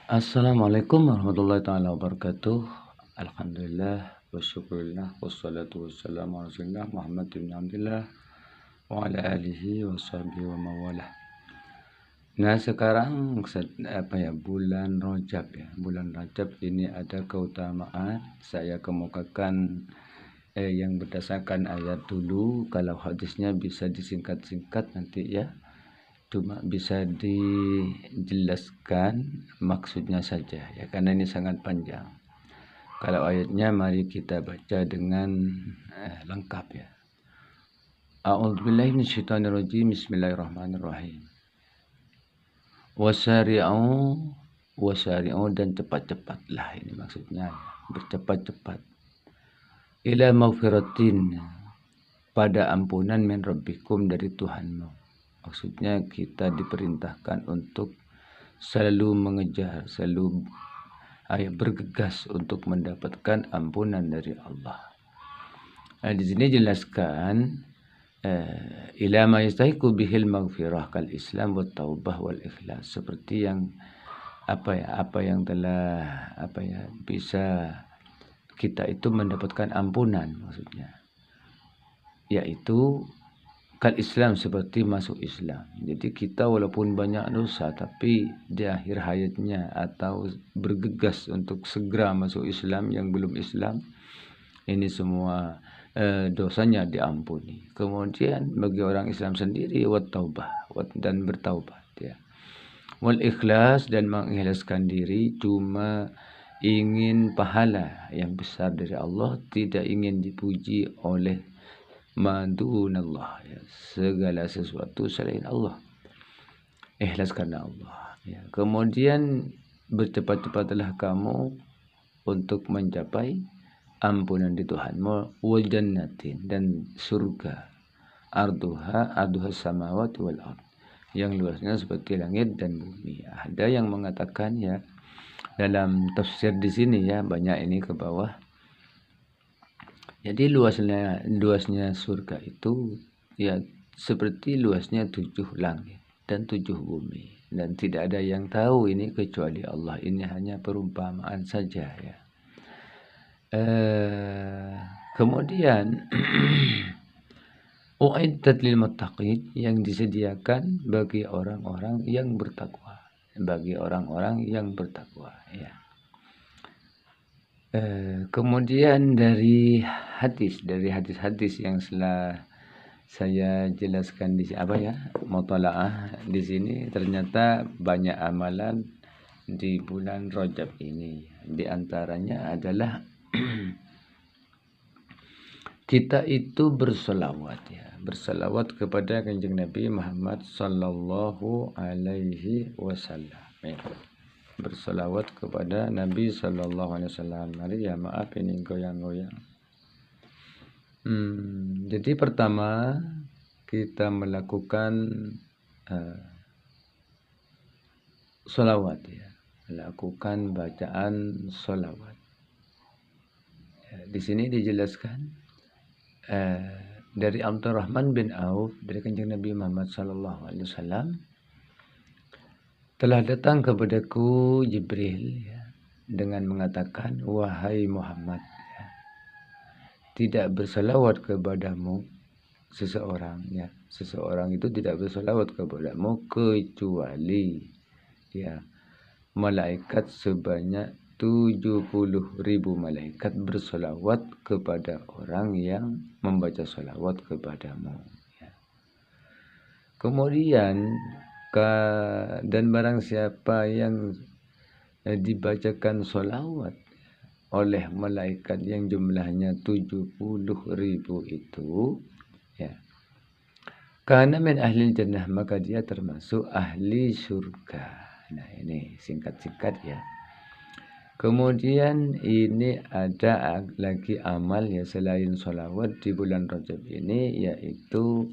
Assalamualaikum warahmatullahi taala wabarakatuh. Alhamdulillah wa syukurillah wassalatu wassalamu ala rasulillah Muhammad bin Abdullah wa ala alihi wa sahbihi wa mawalah. Nah, sekarang bulan Rajab ya. Bulan Rajab ini ada keutamaan. Saya kemukakan yang berdasarkan ayat dulu. Kalau hadisnya bisa disingkat-singkat nanti ya. Cuma bisa dijelaskan maksudnya saja ya, karena ini sangat panjang. Kalau ayatnya mari kita baca dengan lengkap ya. A'udzubillahi minasyaitonirrajim. Bismillahirrahmanirrahim. Wasari'u dan cepat-cepatlah, ini maksudnya bercepat-cepat. Ila maghfiratin, pada ampunan min rabbikum, dari Tuhanmu. Maksudnya kita diperintahkan untuk selalu mengejar, selalu bergegas untuk mendapatkan ampunan dari Allah. Nah, di sini jelaskan ila ma yastahiqu bihil maghfirah kal Islam wa taubah wal ikhlas, seperti yang apa yang telah bisa kita itu mendapatkan ampunan, maksudnya yaitu kal Islam, seperti masuk Islam. Jadi kita walaupun banyak dosa, tapi di akhir hayatnya atau bergegas untuk segera masuk Islam, yang belum Islam ini semua dosanya diampuni. Kemudian bagi orang Islam sendiri wat taubah, dan bertaubat ya. Wal ikhlas, dan mengikhlaskan diri cuma ingin pahala yang besar dari Allah, tidak ingin dipuji oleh madunallah ya, segala sesuatu selain Allah. Ikhlas karena Allah ya. Kemudian bercepat-cepatlah kamu untuk mencapai ampunan di Tuhanmu, wa jannatin, dan surga, arduha samawati wal ard, yang luasnya seperti langit dan bumi. Ada yang mengatakan ya, dalam tafsir di sini ya, banyak ini ke bawah. Jadi luasnya surga itu ya seperti luasnya 7 langit dan 7 bumi, dan tidak ada yang tahu ini kecuali Allah. Ini hanya perumpamaan saja ya. Kemudian uiddat lil muttaqin, yang disediakan bagi orang-orang yang bertakwa, ya. Kemudian dari hadis-hadis yang setelah saya jelaskan di mutalaah di sini, ternyata banyak amalan di bulan Rajab ini. Di antaranya adalah kita itu berselawat kepada Kanjeng Nabi Muhammad sallallahu alaihi wasallam ya. Berselawat kepada Nabi sallallahu alaihi wasallam. Mari ya, maaf ini goyang-goyang. Jadi pertama kita melakukan sholawat ya, melakukan bacaan sholawat. Ya, di sini dijelaskan dari Abdurrahman bin Auf, dari Kanjeng Nabi Muhammad sallallahu alaihi wasallam, telah datang kepadaku Jibril ya, dengan mengatakan, wahai Muhammad ya, tidak bersalawat kepadamu seseorang itu tidak bersalawat kepadamu kecuali ya malaikat sebanyak 70.000 malaikat bersalawat kepada orang yang membaca salawat kepadamu ya. Kemudian dan barang siapa yang dibacakan salawat oleh malaikat yang jumlahnya 70.000 itu ya, karena min ahli jannah, maka dia termasuk ahli surga. Nah, ini singkat-singkat ya. Kemudian ini ada lagi amal ya selain sholawat di bulan Rajab ini, yaitu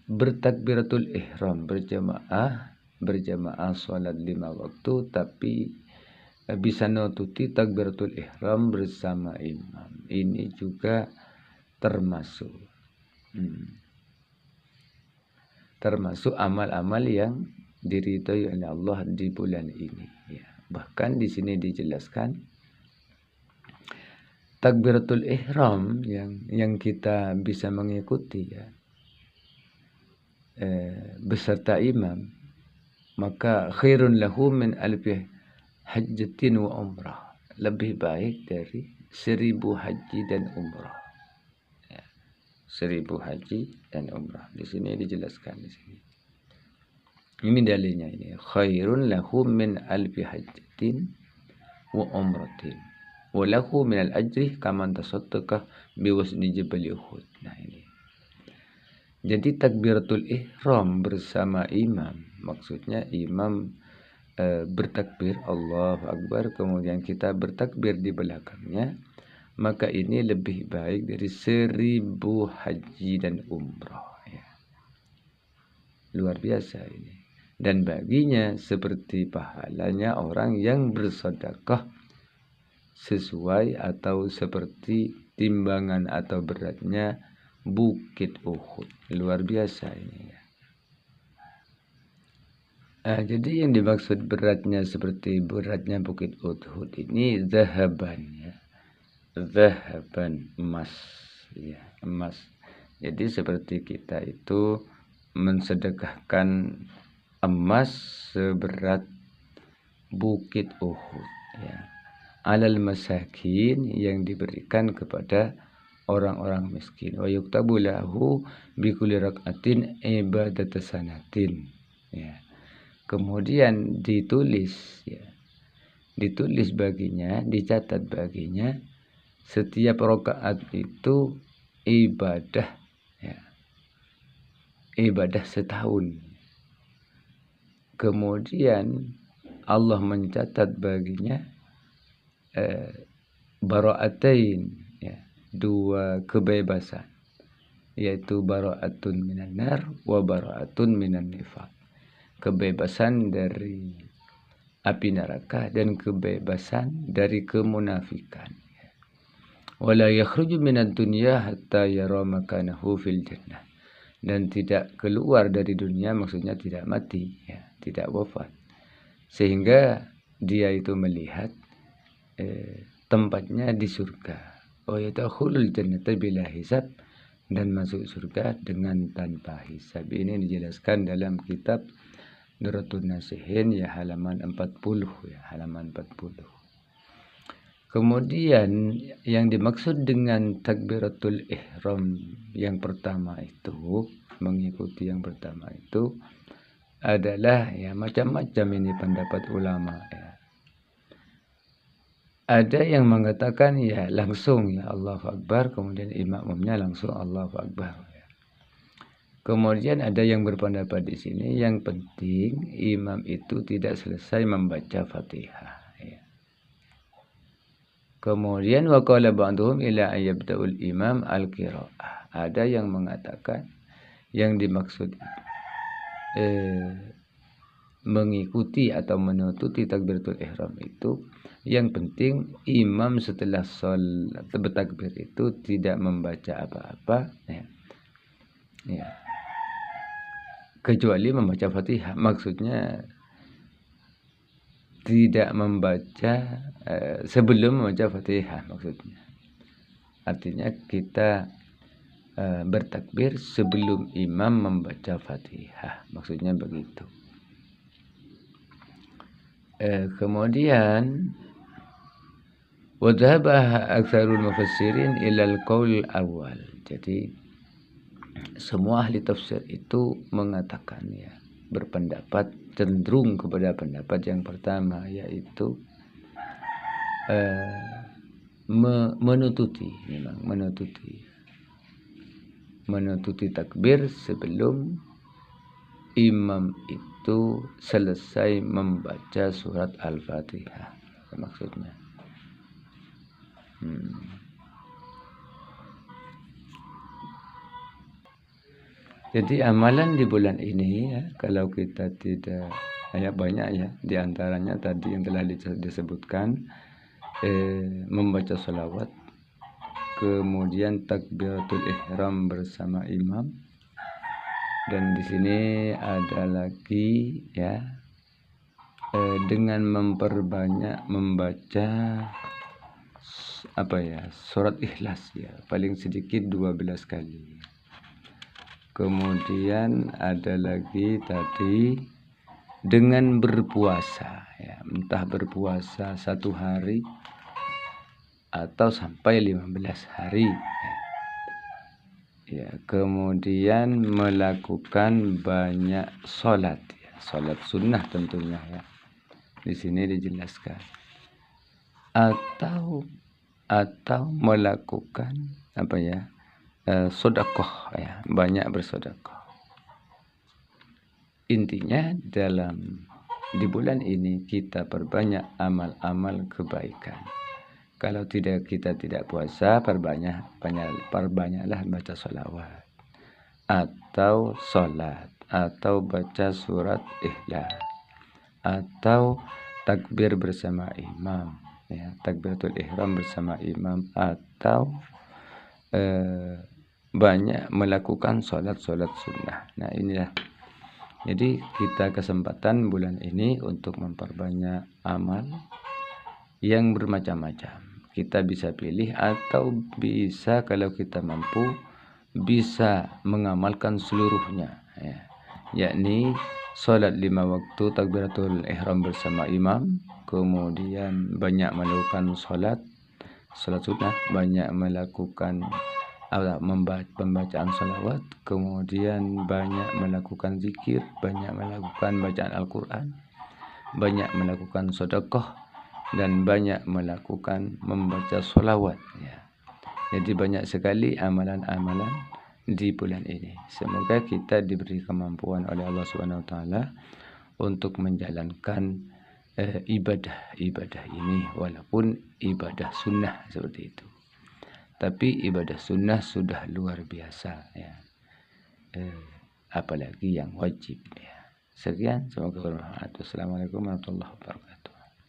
bertakbiratul ihram, berjamaah sholat 5 waktu, tapi bisa nututi takbiratul ihram bersama imam. Ini juga termasuk amal-amal yang diridhoi oleh Allah di bulan ini. Ya. Bahkan di sini dijelaskan takbiratul ihram yang kita bisa mengikuti ya beserta imam, maka khairun lahu min alfi hajjatin wa umrah, lebih baik dari 1000 haji dan umrah. Ya, 1000 haji dan umrah. Di sini dijelaskan di sini. Ini dalilnya ini. Khairun lahu min alfi hajjatin wa umratin. Wa lahu min al-ajri kaman tasaddaqa bi wasni jabal Uhud. Nah ini. Jadi takbiratul ihram bersama imam, maksudnya imam bertakbir Allahu Akbar, kemudian kita bertakbir di belakangnya, maka ini lebih baik dari 1000 haji dan umrah ya. Luar biasa ini. Dan baginya seperti pahalanya orang yang bersedekah sesuai atau seperti timbangan atau beratnya Bukit Uhud. Luar biasa ini ya. Jadi yang dimaksud beratnya seperti beratnya Bukit Uhud ini zahaban ya. Zahaban, emas ya, emas. Jadi seperti kita itu mensedekahkan emas seberat Bukit Uhud ya. Alal masakin, yang diberikan kepada orang-orang miskin. Wa yuktabu lahu bi kulli rak'atin ibadatu sanatin ya. Kemudian ditulis ya. Ditulis baginya, dicatat baginya setiap rakaat itu ibadah ya. Ibadah setahun. Kemudian Allah mencatat baginya bara'atain ya, 2 kebebasan, yaitu bara'atun minan nar wa bara'atun minan nifaq. Kebebasan dari api neraka dan kebebasan dari kemunafikan. Wala yakhruju minad dunya hatta yara makanahu fil jannah. Dan tidak keluar dari dunia, maksudnya tidak mati ya, tidak wafat, sehingga dia itu melihat tempatnya di surga. Wa yadkhulul jannata bila hisab, dan masuk surga dengan tanpa hisab. Ini dijelaskan dalam kitab Nurratun Nasihin ya, halaman 40 ya, halaman 40. Kemudian yang dimaksud dengan takbiratul ihram yang pertama itu, mengikuti yang pertama itu adalah ya macam-macam ini pendapat ulama ya. Ada yang mengatakan ya langsung ya Allahu Akbar, kemudian imamnya langsung Allahu Akbar ya. Kemudian ada yang berpendapat di sini yang penting imam itu tidak selesai membaca Fatihah ya. Kemudian wa qala ba'dhum ila ayyabda'ul imam al-qira'ah. Ada yang mengatakan yang dimaksud mengikuti atau menututi takbiratul ihram itu, yang penting imam setelah sholat bertakbir itu tidak membaca apa-apa ya. Ya. Kecuali membaca Fatihah, maksudnya tidak membaca sebelum membaca Fatihah maksudnya. Artinya kita bertakbir sebelum imam membaca Fatihah, maksudnya begitu. Kemudian wadhaba aktsarul mufassirin ilal qaul awal. Jadi semua ahli tafsir itu mengatakan ya, berpendapat cenderung kepada pendapat yang pertama, yaitu menututi, memang menututi takbir sebelum imam itu selesai membaca surat Al-Fatihah maksudnya. Jadi amalan di bulan ini ya, kalau kita tidak banyak ya, diantaranya tadi yang telah disebutkan, membaca sholawat, kemudian takbiratul ihram bersama imam, Dan di sini ada lagi ya, dengan memperbanyak membaca surat Ikhlas ya, paling sedikit 12 kali. Kemudian ada lagi tadi dengan berpuasa ya, entah berpuasa 1 hari atau sampai 15 hari ya. Kemudian melakukan banyak sholat ya, sholat sunnah tentunya ya, di sini dijelaskan, atau melakukan sedekah ya, banyak bersedekah. Intinya di bulan ini kita perbanyak amal-amal kebaikan. Kalau kita tidak puasa, perbanyaklah baca sholawat atau sholat atau baca surat Ikhlas atau takbir bersama imam ya, takbiratul ihram bersama imam, atau banyak melakukan sholat sunnah. Nah inilah, jadi kita kesempatan bulan ini untuk memperbanyak amal yang bermacam-macam. Kita bisa pilih atau bisa, kalau kita mampu, bisa mengamalkan seluruhnya ya, yakni sholat 5 waktu, takbiratul ihram bersama imam, kemudian banyak melakukan sholat sunnah, banyak melakukan pembacaan sholawat, kemudian banyak melakukan zikir, banyak melakukan bacaan Al-Quran, banyak melakukan sedekah, dan banyak melakukan membaca sholawat ya. Jadi banyak sekali amalan-amalan di bulan ini. Semoga kita diberi kemampuan oleh Allah SWT untuk menjalankan ibadah ini, walaupun ibadah sunnah seperti itu. Tapi ibadah sunnah sudah luar biasa ya, apalagi yang wajib ya. Sekian, semoga bermanfaat. Wassalamualaikum warahmatullahi wabarakatuh.